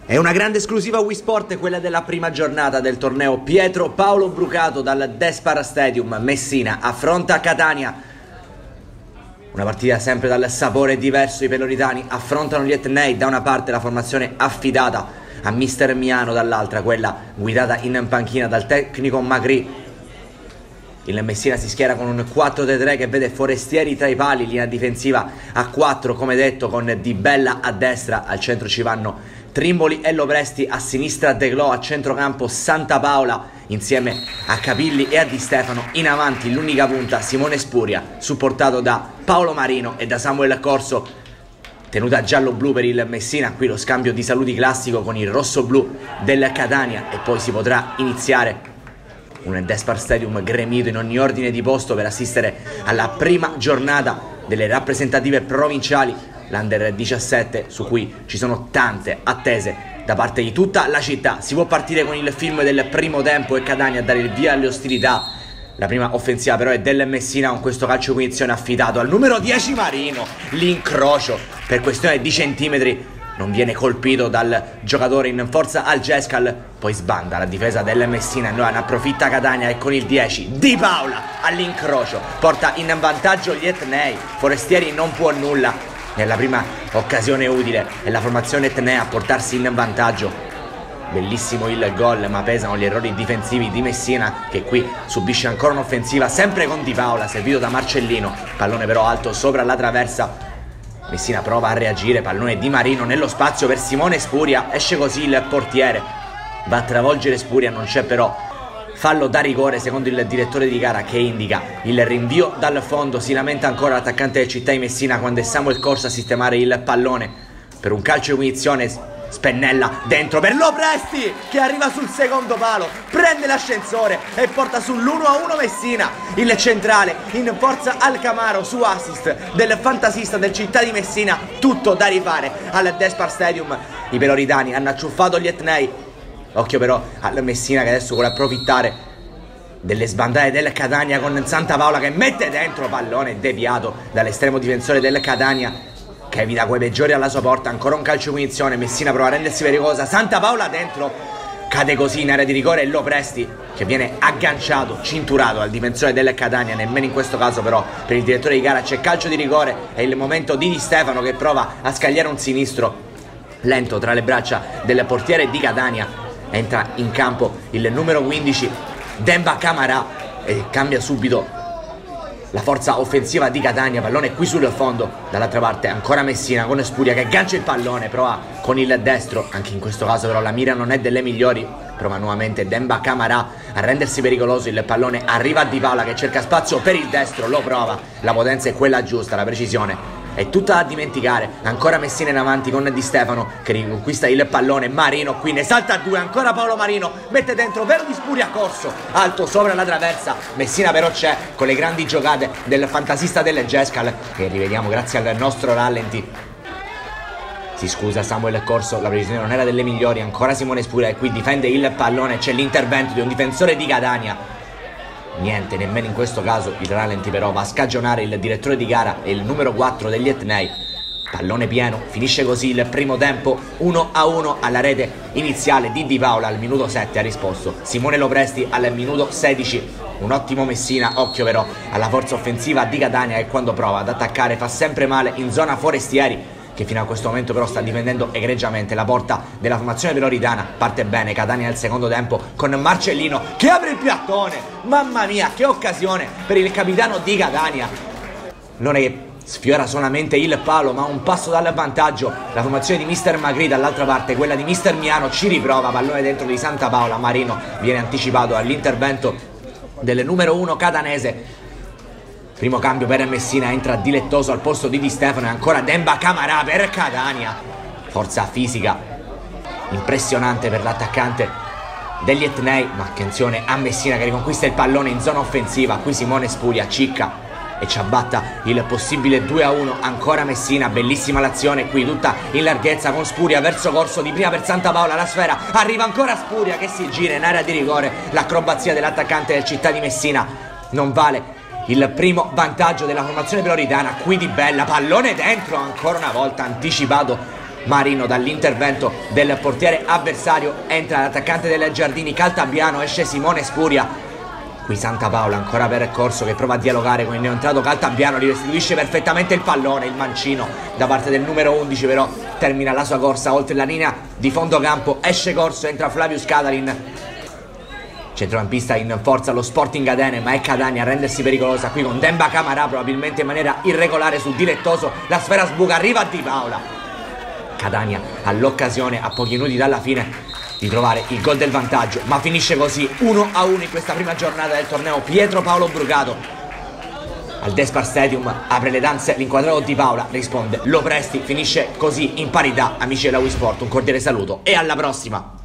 È una grande esclusiva Wii Sport, quella della prima giornata del torneo. Pietro Paolo Brucato dal Despar Stadium. Messina affronta Catania. Una partita sempre dal sapore diverso. I peloritani affrontano gli etnei, da una parte la formazione affidata a mister Miano, dall'altra quella guidata in panchina dal tecnico Magri. Il Messina si schiera con un 4-3 che vede Forestieri tra i pali, linea difensiva a 4 come detto, con Di Bella a destra. Al centro ci vanno Trimboli e Lopresti, a sinistra De Glo, a centrocampo Santa Paola insieme a Capilli e a Di Stefano. In avanti l'unica punta Simone Spuria, supportato da Paolo Marino e da Samuel Corso. Tenuta giallo-blu per il Messina, qui lo scambio di saluti classico con il rosso-blu del Catania, e poi si potrà iniziare un Despar Stadium gremito in ogni ordine di posto per assistere alla prima giornata delle rappresentative provinciali, l'Under 17, su cui ci sono tante attese da parte di tutta la città. Si può partire con il film del primo tempo e Catania a dare il via alle ostilità. La prima offensiva però è del Messina, con questo calcio punizione affidato al numero 10 Marino. L'incrocio per questione di centimetri non viene colpito dal giocatore in forza al Gescal, poi sbanda la difesa del Messina e ne approfitta Catania, e con il 10 Di Paola all'incrocio porta in vantaggio gli etnei. Forestieri non può nulla nella prima occasione utile, è la formazione etnea a portarsi in vantaggio. Bellissimo il gol, ma pesano gli errori difensivi di Messina, che qui subisce ancora un'offensiva sempre con Di Paola servito da Marcellino. Pallone però alto sopra la traversa. Messina prova a reagire, pallone di Marino nello spazio per Simone Spuria, esce così il portiere, va a travolgere Spuria, non c'è però fallo da rigore secondo il direttore di gara, che indica il rinvio dal fondo. Si lamenta ancora l'attaccante del Città di Messina quando è Samuel Corso a sistemare il pallone per un calcio di punizione. Spennella dentro per Lopresti, che arriva sul secondo palo, prende l'ascensore e porta sull'1-1 Messina. Il centrale in forza al Camaro su assist del fantasista del Città di Messina. Tutto da rifare al Despar Stadium. I peloritani hanno acciuffato gli etnei. Occhio però al Messina, che adesso vuole approfittare delle sbandate del Catania, con Santa Paola che mette dentro, pallone deviato dall'estremo difensore del Catania, che evita quei peggiori alla sua porta. Ancora un calcio punizione, Messina prova a rendersi pericolosa, Santa Paola dentro, cade così in area di rigore, e Lopresti che viene agganciato, cinturato dal difensore del Catania. Nemmeno in questo caso però per il direttore di gara c'è calcio di rigore. È il momento di Di Stefano, che prova a scagliare un sinistro lento tra le braccia del portiere di Catania. Entra in campo il numero 15 Demba Camarà e cambia subito la forza offensiva di Catania. Pallone qui sul fondo, dall'altra parte ancora Messina con Spuria che aggancia il pallone, prova con il destro, anche in questo caso però la mira non è delle migliori. Prova nuovamente Demba Camarà a rendersi pericoloso, il pallone arriva a Di Paola che cerca spazio per il destro, lo prova, la potenza è quella giusta, la precisione è tutta da dimenticare. Ancora Messina in avanti con Di Stefano che riconquista il pallone. Marino qui ne salta a due, ancora Paolo Marino mette dentro, vero di Spuria, Corso alto sopra la traversa. Messina però c'è con le grandi giocate del fantasista del Gescal, che rivediamo grazie al nostro rallenti. Si scusa Samuel Corso, la precisione non era delle migliori. Ancora Simone Spuria, e qui difende il pallone, c'è l'intervento di un difensore di Catania. Niente, nemmeno in questo caso il rallenti però va a scagionare il direttore di gara e il numero 4 degli etnei. Pallone pieno, finisce così il primo tempo 1-1. Alla rete iniziale di Paola al minuto 7 ha risposto Simone Lopresti al minuto 16. Un ottimo Messina, occhio però alla forza offensiva di Catania, che quando prova ad attaccare fa sempre male in zona Forestieri, che fino a questo momento però sta difendendo egregiamente la porta della formazione peloritana. Parte bene Catania nel secondo tempo con Marcellino che apre il piattone. Mamma mia, che occasione per il capitano di Catania. Non è che sfiora solamente il palo, ma un passo dal vantaggio. La formazione di mister Magri, dall'altra parte quella di mister Miano, ci riprova, pallone dentro di Santa Paola. Marino viene anticipato all'intervento del numero 1 catanese. Primo cambio per Messina, entra Dilettoso al posto di Di Stefano, e ancora Demba Camarà per Catania. Forza fisica impressionante per l'attaccante degli etnei, ma attenzione a Messina che riconquista il pallone in zona offensiva. Qui Simone Spuria cicca e ci abbatta il possibile 2-1. Ancora Messina, bellissima l'azione qui tutta in larghezza con Spuria verso Corso, di prima per Santa Paola, la sfera arriva ancora Spuria che si gira in area di rigore. L'acrobazia dell'attaccante del Città di Messina non vale il primo vantaggio della formazione peloritana. Qui Di Bella, pallone dentro, ancora una volta anticipato Marino dall'intervento del portiere avversario. Entra l'attaccante del Giardini Caltabiano, esce Simone Spuria. Qui Santa Paola ancora percorso che prova a dialogare con il neoentrato Caltabiano, gli restituisce perfettamente il pallone, il mancino da parte del numero 11, però termina la sua corsa oltre la linea di fondo campo. Esce corso, entra Flavius Catalin, centrocampista in forza allo Sporting Atene, ma è Catania a rendersi pericolosa qui con Demba Camarà, probabilmente in maniera irregolare su Dilettoso. La sfera sbuca, arriva a Di Paola. Catania ha l'occasione a pochi minuti dalla fine di trovare il gol del vantaggio, ma finisce così 1-1 in questa prima giornata del torneo. Pietro Paolo Brucato al Despar Stadium apre le danze, l'inquadrato Di Paola risponde Lo Presti, finisce così in parità. Amici della Wii Sport, un cordiale saluto e alla prossima.